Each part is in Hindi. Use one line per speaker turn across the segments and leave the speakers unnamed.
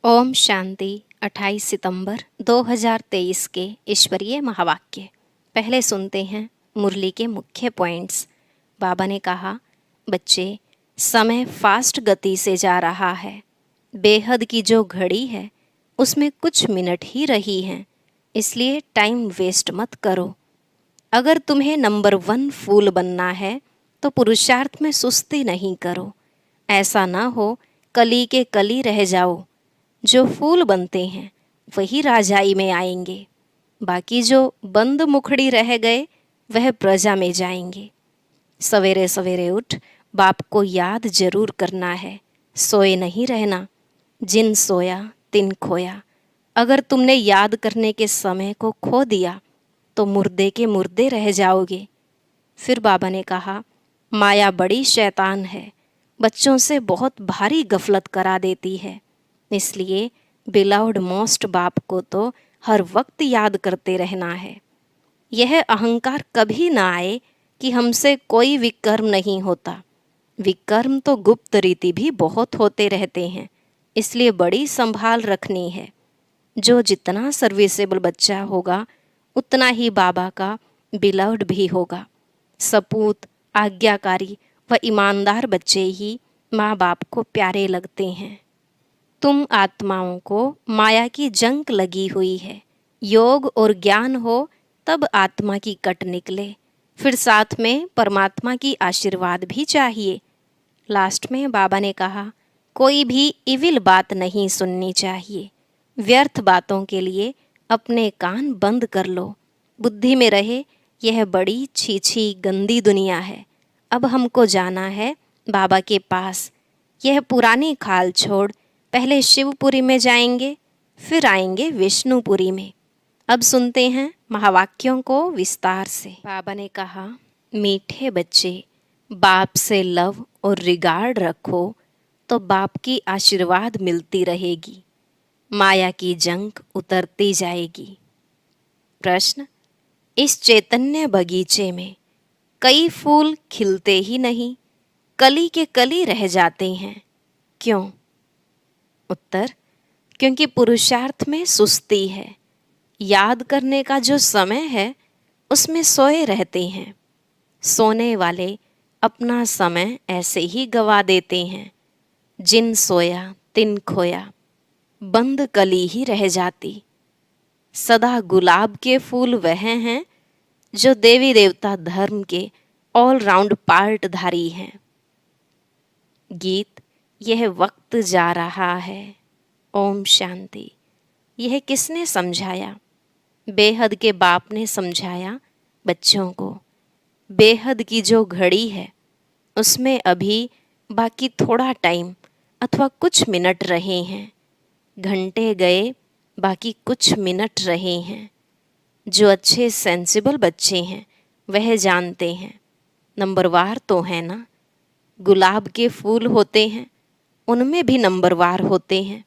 ओम शांति। 28 सितंबर 2023 के ईश्वरीय महावाक्य। पहले सुनते हैं मुरली के मुख्य पॉइंट्स। बाबा ने कहा, बच्चे, समय फास्ट गति से जा रहा है। बेहद की जो घड़ी है उसमें कुछ मिनट ही रही हैं, इसलिए टाइम वेस्ट मत करो। अगर तुम्हें नंबर 1 फूल बनना है तो पुरुषार्थ में सुस्ती नहीं करो। ऐसा ना हो कली के कली रह जाओ। जो फूल बनते हैं वही राजाई में आएंगे, बाकी जो बंद मुखड़ी रह गए वह प्रजा में जाएंगे। सवेरे सवेरे उठ बाप को याद जरूर करना है, सोए नहीं रहना। जिन सोया तिन खोया। अगर तुमने याद करने के समय को खो दिया तो मुर्दे के मुर्दे रह जाओगे। फिर बाबा ने कहा, माया बड़ी शैतान है, बच्चों से बहुत भारी गफलत करा देती है। इसलिए बिलाउड मोस्ट बाप को तो हर वक्त याद करते रहना है। यह अहंकार कभी ना आए कि हमसे कोई विकर्म नहीं होता। विकर्म तो गुप्त रीति भी बहुत होते रहते हैं, इसलिए बड़ी संभाल रखनी है। जो जितना सर्विसेबल बच्चा होगा उतना ही बाबा का बिलाउड भी होगा। सपूत, आज्ञाकारी व ईमानदार बच्चे ही माँ बाप को प्यारे लगते हैं। तुम आत्माओं को माया की जंक लगी हुई है। योग और ज्ञान हो तब आत्मा की कट निकले, फिर साथ में परमात्मा की आशीर्वाद भी चाहिए। लास्ट में बाबा ने कहा, कोई भी इविल बात नहीं सुननी चाहिए। व्यर्थ बातों के लिए अपने कान बंद कर लो। बुद्धि में रहे यह बड़ी छीछी गंदी दुनिया है। अब हमको जाना है बाबा के पास। यह पुरानी खाल छोड़ पहले शिवपुरी में जाएंगे, फिर आएंगे विष्णुपुरी में। अब सुनते हैं महावाक्यों को विस्तार से। बाबा ने कहा, मीठे बच्चे, बाप से लव और रिगार्ड रखो तो बाप की आशीर्वाद मिलती रहेगी। माया की जंग उतरती जाएगी। प्रश्न, इस चैतन्य बगीचे में कई फूल खिलते ही नहीं, कली के कली रह जाते हैं, क्यों? उत्तर, क्योंकि पुरुषार्थ में सुस्ती है। याद करने का जो समय है उसमें सोए रहते हैं। सोने वाले अपना समय ऐसे ही गवा देते हैं। जिन सोया तिन खोया। बंद कली ही रह जाती। सदा गुलाब के फूल वह हैं जो देवी देवता धर्म के ऑल राउंड पार्टधारी हैं। गीत, यह वक्त जा रहा है। ओम शांति। यह किसने समझाया? बेहद के बाप ने समझाया बच्चों को। बेहद की जो घड़ी है उसमें अभी बाकी थोड़ा टाइम अथवा कुछ मिनट रहे हैं। घंटे गए, बाकी कुछ मिनट रहे हैं। जो अच्छे सेंसिबल बच्चे हैं वह जानते हैं नंबरवार तो है ना। गुलाब के फूल होते हैं, उनमें भी नंबरवार होते हैं।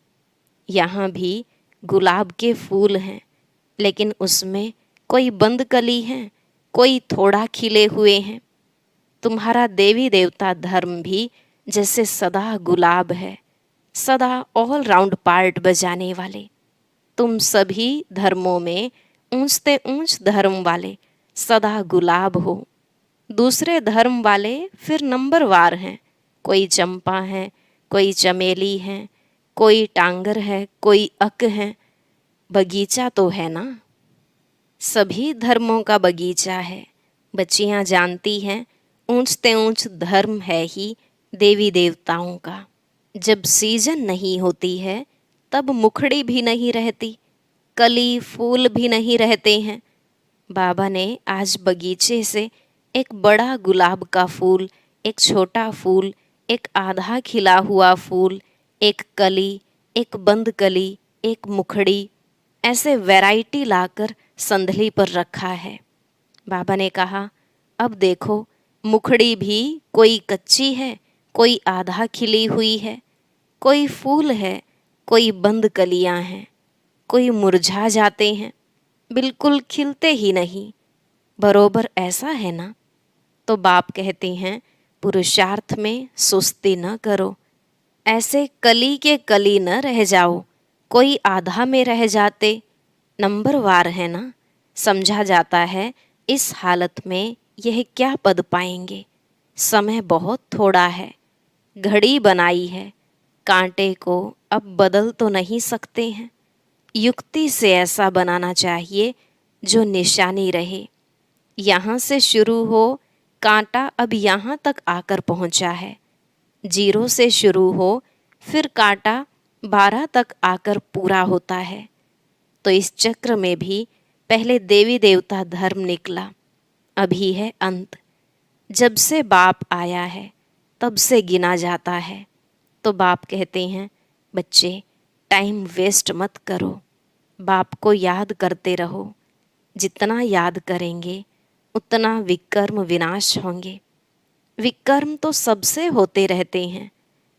यहाँ भी गुलाब के फूल हैं, लेकिन उसमें कोई बंद कली है, कोई थोड़ा खिले हुए हैं। तुम्हारा देवी देवता धर्म भी जैसे सदा गुलाब है, सदा ऑल राउंड पार्ट बजाने वाले। तुम सभी धर्मों में ऊंचते ऊंच धर्म वाले सदा गुलाब हो। दूसरे धर्म वाले फिर नंबरवार हैं। कोई चंपा है, कोई चमेली है, कोई टांगर है, कोई अक है। बगीचा तो है ना, सभी धर्मों का बगीचा है। बच्चियां जानती हैं ऊंचते ऊंच धर्म है ही देवी देवताओं का। जब सीजन नहीं होती है तब मुखड़ी भी नहीं रहती, कली फूल भी नहीं रहते हैं। बाबा ने आज बगीचे से एक बड़ा गुलाब का फूल, एक छोटा फूल, एक आधा खिला हुआ फूल, एक कली, एक बंद कली, एक मुखड़ी, ऐसे वैरायटी लाकर संदली पर रखा है। बाबा ने कहा, अब देखो मुखड़ी भी कोई कच्ची है, कोई आधा खिली हुई है, कोई फूल है, कोई बंद कलियां हैं, कोई मुरझा जाते हैं, बिल्कुल खिलते ही नहीं। बरोबर ऐसा है ना? तो बाप कहते हैं, पुरुषार्थ में सुस्ती न करो, ऐसे कली के कली न रह जाओ। कोई आधा में रह जाते, नंबरवार है ना। समझा जाता है इस हालत में यह क्या पद पाएंगे। समय बहुत थोड़ा है, घड़ी बनाई है, कांटे को अब बदल तो नहीं सकते हैं। युक्ति से ऐसा बनाना चाहिए जो निशानी रहे। यहाँ से शुरू हो, कांटा अब यहाँ तक आकर पहुँचा है। 0 से शुरू हो, फिर कांटा 12 तक आकर पूरा होता है। तो इस चक्र में भी पहले देवी देवता धर्म निकला, अभी है अंत। जब से बाप आया है तब से गिना जाता है। तो बाप कहते हैं, बच्चे टाइम वेस्ट मत करो, बाप को याद करते रहो। जितना याद करेंगे उतना विकर्म विनाश होंगे। विकर्म तो सबसे होते रहते हैं,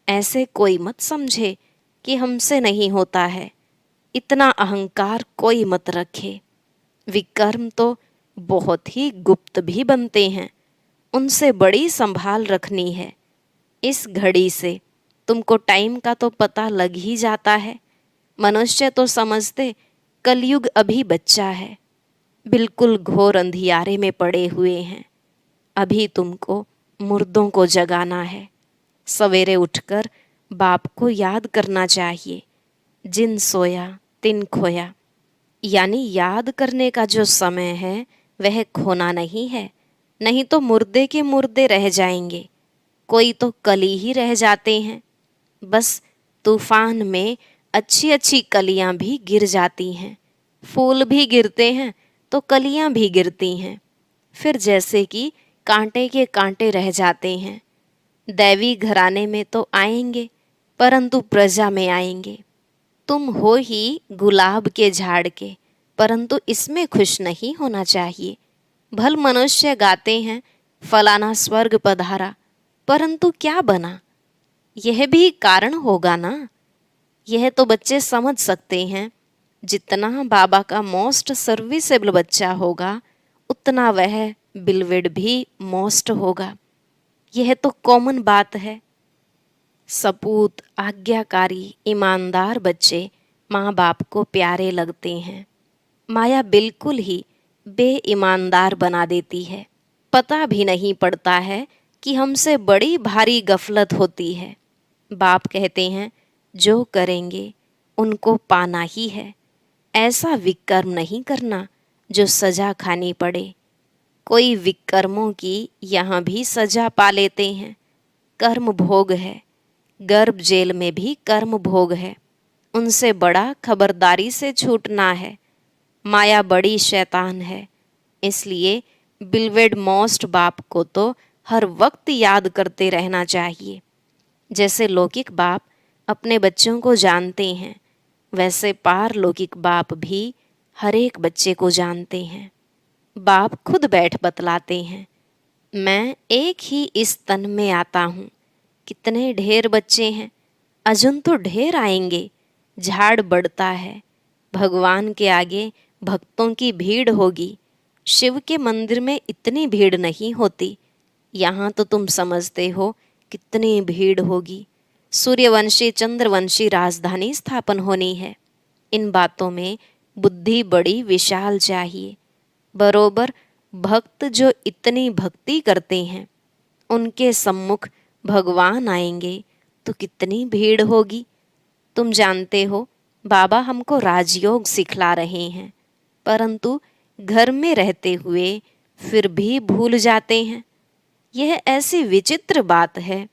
ऐसे कोई मत समझे कि हमसे नहीं होता है। इतना अहंकार कोई मत रखे। विकर्म तो बहुत ही गुप्त भी बनते हैं, उनसे बड़ी संभाल रखनी है। इस घड़ी से तुमको टाइम का तो पता लग ही जाता है। मनुष्य तो समझते कलयुग अभी बच्चा है, बिल्कुल घोर अंधियारे में पड़े हुए हैं। अभी तुमको मुर्दों को जगाना है। सवेरे उठकर बाप को याद करना चाहिए। जिन सोया तिन खोया, यानी याद करने का जो समय है वह खोना नहीं है, नहीं तो मुर्दे के मुर्दे रह जाएंगे। कोई तो कली ही रह जाते हैं। बस तूफान में अच्छी अच्छी कलियां भी गिर जाती हैं, फूल भी गिरते हैं तो कलियां भी गिरती हैं। फिर जैसे कि कांटे के कांटे रह जाते हैं। दैवी घराने में तो आएंगे, परंतु प्रजा में आएंगे। तुम हो ही गुलाब के झाड़ के, परंतु इसमें खुश नहीं होना चाहिए। भल मनुष्य गाते हैं फलाना स्वर्ग पधारा, परंतु क्या बना, यह भी कारण होगा ना। यह तो बच्चे समझ सकते हैं। जितना बाबा का मोस्ट सर्विसेबल बच्चा होगा, उतना वह बिलवेड भी मोस्ट होगा। यह तो कॉमन बात है। सपूत, आज्ञाकारी, ईमानदार बच्चे माँ बाप को प्यारे लगते हैं। माया बिल्कुल ही बेईमानदार बना देती है। पता भी नहीं पड़ता है कि हमसे बड़ी भारी गफलत होती है। बाप कहते हैं, जो करेंगे उनको पाना ही है। ऐसा विकर्म नहीं करना जो सजा खानी पड़े। कोई विकर्मों की यहाँ भी सजा पा लेते हैं। कर्म भोग है, गर्भ जेल में भी कर्म भोग है। उनसे बड़ा खबरदारी से छूटना है। माया बड़ी शैतान है, इसलिए बिलवेड मोस्ट बाप को तो हर वक्त याद करते रहना चाहिए। जैसे लौकिक बाप अपने बच्चों को जानते हैं, वैसे पारलौकिक बाप भी हर एक बच्चे को जानते हैं। बाप खुद बैठ बतलाते हैं, मैं एक ही इस तन में आता हूँ। कितने ढेर बच्चे हैं, अजुन तो ढेर आएंगे। झाड़ बढ़ता है, भगवान के आगे भक्तों की भीड़ होगी। शिव के मंदिर में इतनी भीड़ नहीं होती, यहाँ तो तुम समझते हो कितनी भीड़ होगी। सूर्यवंशी चंद्रवंशी राजधानी स्थापन होनी है। इन बातों में बुद्धि बड़ी विशाल चाहिए। बरोबर भक्त जो इतनी भक्ति करते हैं, उनके सम्मुख भगवान आएंगे तो कितनी भीड़ होगी। तुम जानते हो बाबा हमको राजयोग सिखला रहे हैं, परंतु घर में रहते हुए फिर भी भूल जाते हैं। यह ऐसी विचित्र बात है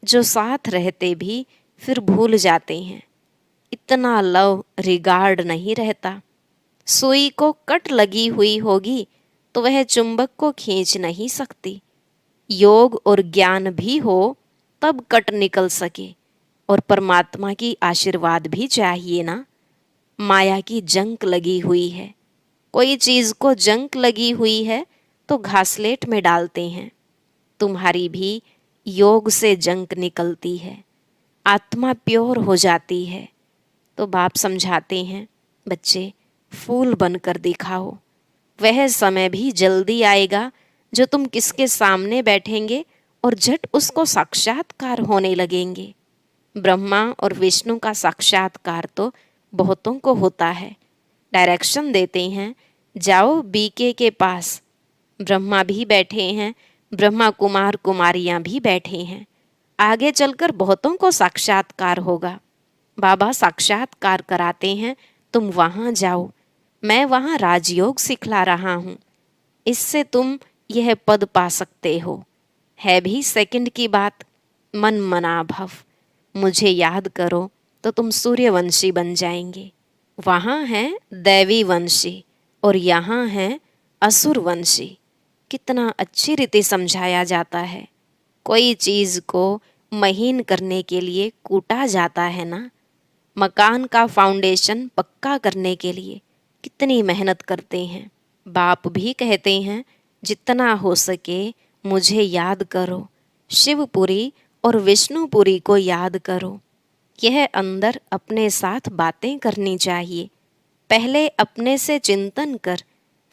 जो साथ रहते भी फिर भूल जाते हैं। इतना लव रिगार्ड नहीं रहता। सुई को कट लगी हुई होगी तो वह चुंबक को खींच नहीं सकती। योग और ज्ञान भी हो तब कट निकल सके, और परमात्मा की आशीर्वाद भी चाहिए ना। माया की जंक लगी हुई है। कोई चीज को जंक लगी हुई है तो घासलेट में डालते हैं। तुम्हारी भी योग से जंक निकलती है, आत्मा प्योर हो जाती है। तो बाप समझाते हैं, बच्चे फूल बनकर दिखाओ। वह समय भी जल्दी आएगा जो तुम किसके सामने बैठेंगे और झट उसको साक्षात्कार होने लगेंगे। ब्रह्मा और विष्णु का साक्षात्कार तो बहुतों को होता है। डायरेक्शन देते हैं, जाओ बीके के पास। ब्रह्मा भी बैठे हैं, ब्रह्मा कुमार कुमारियां भी बैठे हैं। आगे चलकर बहुतों को साक्षात्कार होगा। बाबा साक्षात्कार कराते हैं, तुम वहां जाओ। मैं वहां राजयोग सिखला रहा हूं। इससे तुम यह पद पा सकते हो। है भी सेकंड की बात। मन मना भव। मुझे याद करो तो तुम सूर्यवंशी बन जाएंगे। वहां है दैवी वंशी और यहाँ है असुरवंशी। कितना अच्छी रीति समझाया जाता है। कोई चीज को महीन करने के लिए कूटा जाता है ना। मकान का फाउंडेशन पक्का करने के लिए कितनी मेहनत करते हैं। बाप भी कहते हैं, जितना हो सके मुझे याद करो। शिवपुरी और विष्णुपुरी को याद करो। यह अंदर अपने साथ बातें करनी चाहिए। पहले अपने से चिंतन कर,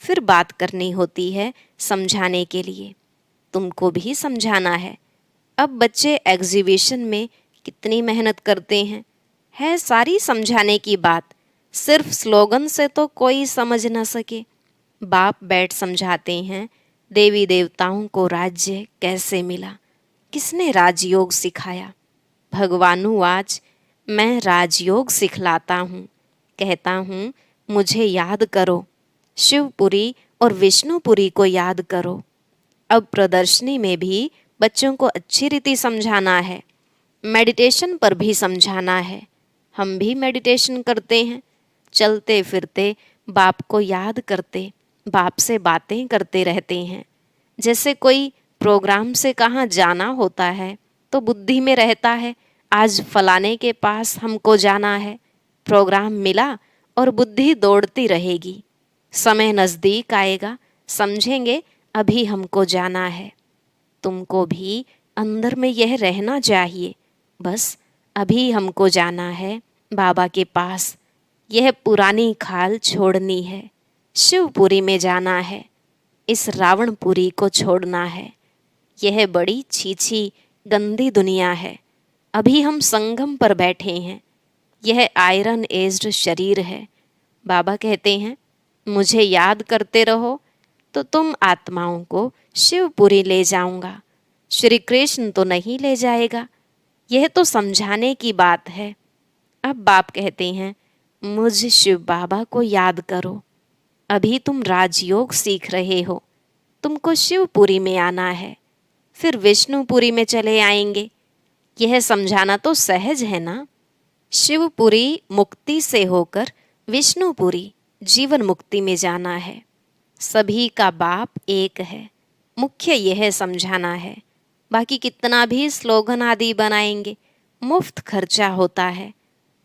फिर बात करनी होती है समझाने के लिए। तुमको भी समझाना है। अब बच्चे एग्जीबिशन में कितनी मेहनत करते हैं। है सारी समझाने की बात। सिर्फ स्लोगन से तो कोई समझ न सके। बाप बैठ समझाते हैं, देवी देवताओं को राज्य कैसे मिला, किसने राजयोग सिखाया। भगवानुवाच, मैं राजयोग सिखलाता हूँ। कहता हूँ, मुझे याद करो। शिवपुरी और विष्णुपुरी को याद करो। अब प्रदर्शनी में भी बच्चों को अच्छी रीति समझाना है। मेडिटेशन पर भी समझाना है। हम भी मेडिटेशन करते हैं। चलते फिरते बाप को याद करते, बाप से बातें करते रहते हैं। जैसे कोई प्रोग्राम से कहाँ जाना होता है तो बुद्धि में रहता है, आज फलाने के पास हमको जाना है। प्रोग्राम मिला और बुद्धि दौड़ती रहेगी। समय नज़दीक आएगा, समझेंगे अभी हमको जाना है। तुमको भी अंदर में यह रहना चाहिए, बस अभी हमको जाना है बाबा के पास। यह पुरानी खाल छोड़नी है, शिवपुरी में जाना है। इस रावणपुरी को छोड़ना है। यह बड़ी छीछी गंदी दुनिया है। अभी हम संगम पर बैठे हैं। यह आयरन एज्ड शरीर है। बाबा कहते हैं, मुझे याद करते रहो तो तुम आत्माओं को शिवपुरी ले जाऊंगा। श्री कृष्ण तो नहीं ले जाएगा। यह तो समझाने की बात है। अब बाप कहते हैं, मुझ शिव बाबा को याद करो। अभी तुम राजयोग सीख रहे हो, तुमको शिवपुरी में आना है, फिर विष्णुपुरी में चले आएंगे। यह समझाना तो सहज है ना। शिवपुरी मुक्ति से होकर विष्णुपुरी जीवन मुक्ति में जाना है। सभी का बाप एक है। मुख्य यह समझाना है। बाकी कितना भी स्लोगन आदि बनाएंगे, मुफ्त खर्चा होता है।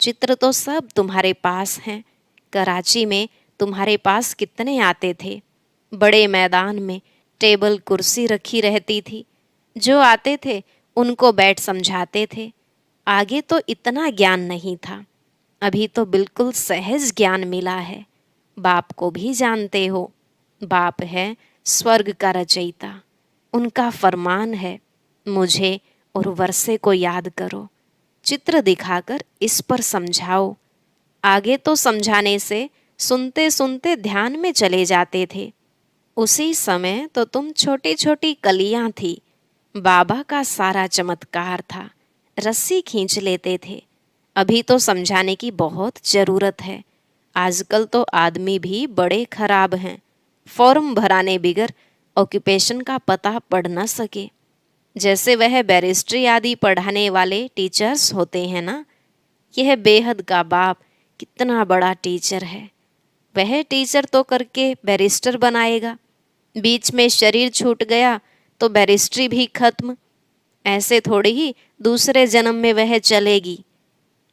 चित्र तो सब तुम्हारे पास हैं। कराची में तुम्हारे पास कितने आते थे। बड़े मैदान में टेबल कुर्सी रखी रहती थी। जो आते थे उनको बैठ समझाते थे। आगे तो इतना ज्ञान नहीं था, अभी तो बिल्कुल सहज ज्ञान मिला है। बाप को भी जानते हो। बाप है स्वर्ग का रचयिता। उनका फरमान है, मुझे और वर्षे को याद करो। चित्र दिखाकर इस पर समझाओ। आगे तो समझाने से सुनते सुनते ध्यान में चले जाते थे। उसी समय तो तुम छोटी छोटी कलियां थी। बाबा का सारा चमत्कार था, रस्सी खींच लेते थे। अभी तो समझाने की बहुत ज़रूरत है। आजकल तो आदमी भी बड़े खराब हैं। फॉर्म भराने बिगर ऑक्यूपेशन का पता पढ़ न सके। जैसे वह बैरिस्ट्री आदि पढ़ाने वाले टीचर्स होते हैं ना। यह बेहद का बाप कितना बड़ा टीचर है। वह टीचर तो करके बैरिस्टर बनाएगा। बीच में शरीर छूट गया तो बैरिस्ट्री भी खत्म। ऐसे थोड़ी ही दूसरे जन्म में वह चलेगी।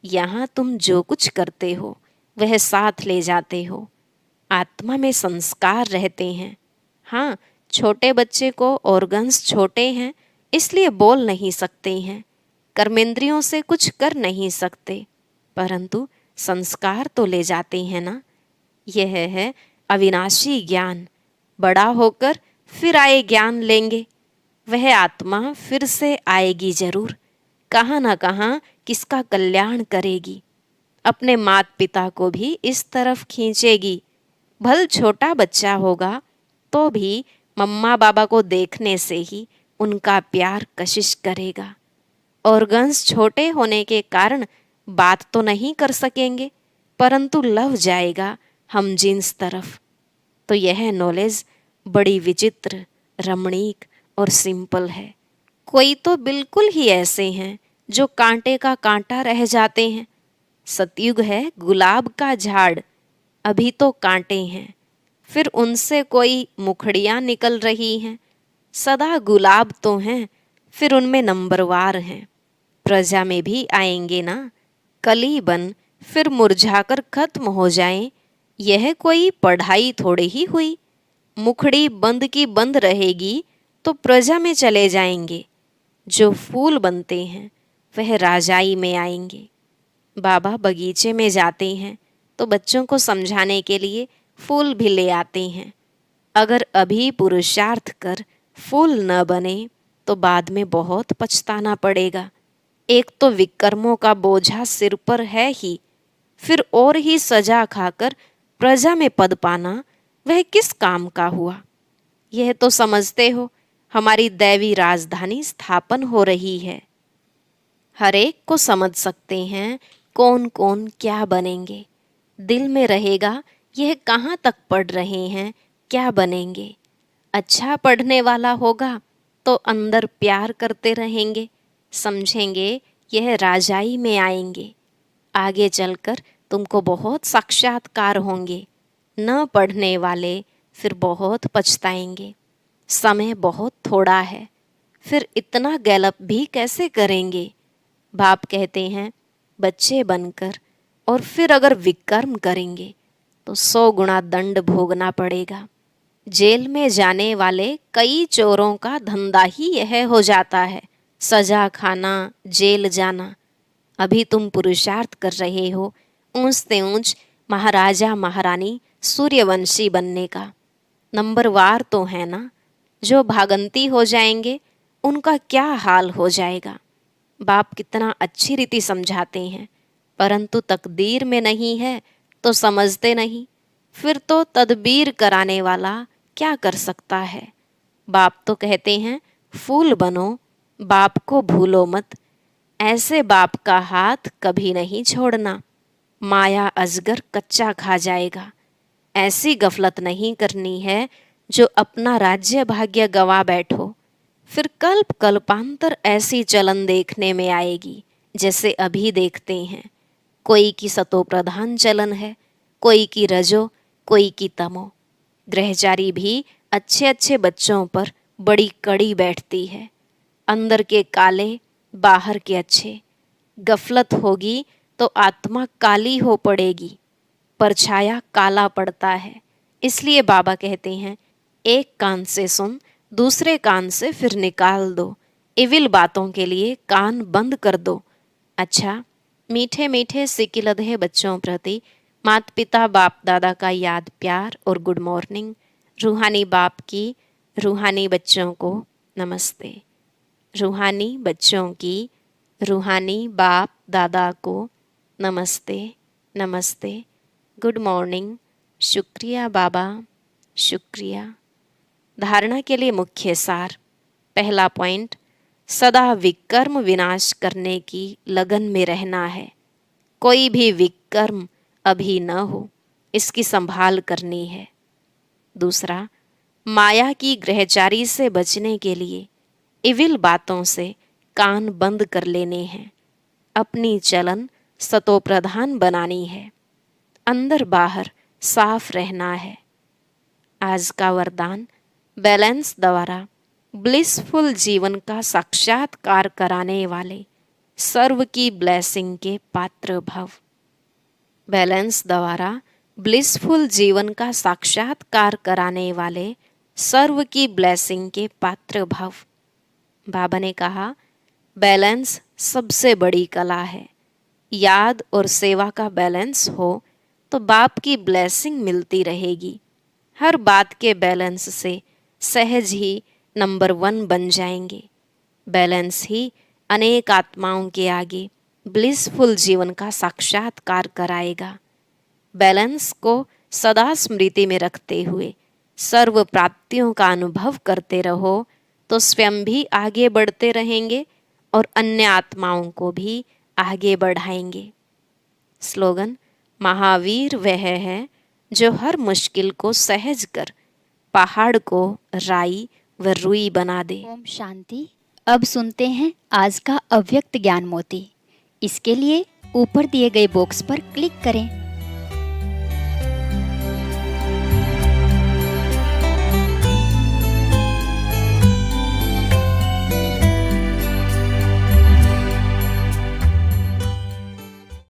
यहाँ तुम जो कुछ करते हो वह साथ ले जाते हो। आत्मा में संस्कार रहते हैं। हाँ, छोटे बच्चे को ऑर्गन्स छोटे हैं इसलिए बोल नहीं सकते हैं, कर्मेंद्रियों से कुछ कर नहीं सकते, परंतु संस्कार तो ले जाते हैं ना। यह है अविनाशी ज्ञान। बड़ा होकर फिर आए ज्ञान लेंगे। वह आत्मा फिर से आएगी जरूर, कहाँ ना कहाँ किसका कल्याण करेगी। अपने माता पिता को भी इस तरफ खींचेगी। भल छोटा बच्चा होगा तो भी मम्मा बाबा को देखने से ही उनका प्यार कशिश करेगा। ऑर्गन्स छोटे होने के कारण बात तो नहीं कर सकेंगे, परंतु लव जाएगा हम जिन्स तरफ। तो यह नॉलेज बड़ी विचित्र, रमणीक और सिंपल है। कोई तो बिल्कुल ही ऐसे हैं जो कांटे का कांटा रह जाते हैं। सतयुग है गुलाब का झाड़, अभी तो कांटे हैं, फिर उनसे कोई मुखड़ियाँ निकल रही हैं। सदा गुलाब तो हैं, फिर उनमें नंबरवार हैं। प्रजा में भी आएंगे ना, कली बन फिर मुरझाकर खत्म हो जाएं। यह कोई पढ़ाई थोड़ी ही हुई। मुखड़ी बंद की बंद रहेगी तो प्रजा में चले जाएंगे। जो फूल बनते हैं वह राजाई में आएंगे। बाबा बगीचे में जाते हैं तो बच्चों को समझाने के लिए फूल भी ले आते हैं। अगर अभी पुरुषार्थ कर फूल न बने तो बाद में बहुत पछताना पड़ेगा। एक तो विकर्मों का बोझा सिर पर है ही, फिर और ही सजा खाकर प्रजा में पद पाना वह किस काम का हुआ। यह तो समझते हो हमारी दैवी राजधानी स्थापन हो रही है। हर एक को समझ सकते हैं कौन कौन क्या बनेंगे। दिल में रहेगा यह कहाँ तक पढ़ रहे हैं, क्या बनेंगे। अच्छा पढ़ने वाला होगा तो अंदर प्यार करते रहेंगे, समझेंगे यह राजाई में आएंगे। आगे चलकर तुमको बहुत साक्षात्कार होंगे। न पढ़ने वाले फिर बहुत पछताएंगे। समय बहुत थोड़ा है, फिर इतना गैलप भी कैसे करेंगे। बाप कहते हैं बच्चे बनकर और फिर अगर विकर्म करेंगे तो 100 गुना दंड भोगना पड़ेगा। जेल में जाने वाले कई चोरों का धंधा ही यह हो जाता है, सजा खाना, जेल जाना। अभी तुम पुरुषार्थ कर रहे हो ऊंच से ऊंच महाराजा महारानी सूर्यवंशी बनने का। नंबरवार तो है ना, जो भागंती हो जाएंगे उनका क्या हाल हो जाएगा। बाप कितना अच्छी रीति समझाते हैं, परंतु तकदीर में नहीं है तो समझते नहीं। फिर तो तदबीर कराने वाला क्या कर सकता है। बाप तो कहते हैं फूल बनो, बाप को भूलो मत। ऐसे बाप का हाथ कभी नहीं छोड़ना। माया अजगर कच्चा खा जाएगा। ऐसी गफलत नहीं करनी है जो अपना राज्य भाग्य गवा बैठो। फिर कल्प कल्पांतर ऐसी चलन देखने में आएगी जैसे अभी देखते हैं। कोई की सतो प्रधान चलन है, कोई की रजो, कोई की तमो। ग्रहचारी भी अच्छे अच्छे बच्चों पर बड़ी कड़ी बैठती है। अंदर के काले, बाहर के अच्छे। गफलत होगी तो आत्मा काली हो पड़ेगी, परछाया काला पड़ता है। इसलिए बाबा कहते हैं एक कान से सुन, दूसरे कान से फिर निकाल दो। इविल बातों के लिए कान बंद कर दो। अच्छा, मीठे मीठे सिकिलधे बच्चों प्रति माता पिता बाप दादा का याद प्यार और गुड मॉर्निंग। रूहानी बाप की रूहानी बच्चों को नमस्ते। रूहानी बच्चों की रूहानी बाप दादा को नमस्ते नमस्ते, गुड मॉर्निंग। शुक्रिया बाबा, शुक्रिया। धारणा के लिए मुख्य सार। पहला पॉइंट, सदा विकर्म विनाश करने की लगन में रहना है। कोई भी विकर्म अभी न हो, इसकी संभाल करनी है। दूसरा, माया की ग्रहचारी से बचने के लिए इविल बातों से कान बंद कर लेने हैं। अपनी चलन सतोप्रधान बनानी है। अंदर बाहर साफ रहना है। आज का वरदान, बैलेंस द्वारा ब्लिसफुल जीवन का साक्षात्कार कराने वाले सर्व की ब्लेसिंग के पात्र भव। बैलेंस द्वारा ब्लिसफुल जीवन का साक्षात्कार कराने वाले सर्व की ब्लेसिंग के पात्र भव। बाबा ने कहा बैलेंस सबसे बड़ी कला है। याद और सेवा का बैलेंस हो तो बाप की ब्लेसिंग मिलती रहेगी। हर बात के बैलेंस से सहज ही नंबर 1 बन जाएंगे। बैलेंस ही अनेक आत्माओं के आगे ब्लिसफुल जीवन का साक्षात्कार कराएगा। बैलेंस को सदा स्मृति में रखते हुए सर्व प्राप्तियों का अनुभव करते रहो तो स्वयं भी आगे बढ़ते रहेंगे और अन्य आत्माओं को भी आगे बढ़ाएंगे। स्लोगन: महावीर वह है जो हर मुश्किल को सहज कर पहाड़ को राई व रुई बना दे।
ओम शांति। अब सुनते हैं आज का अव्यक्त ज्ञान मोती। इसके लिए ऊपर दिए गए बॉक्स पर क्लिक करें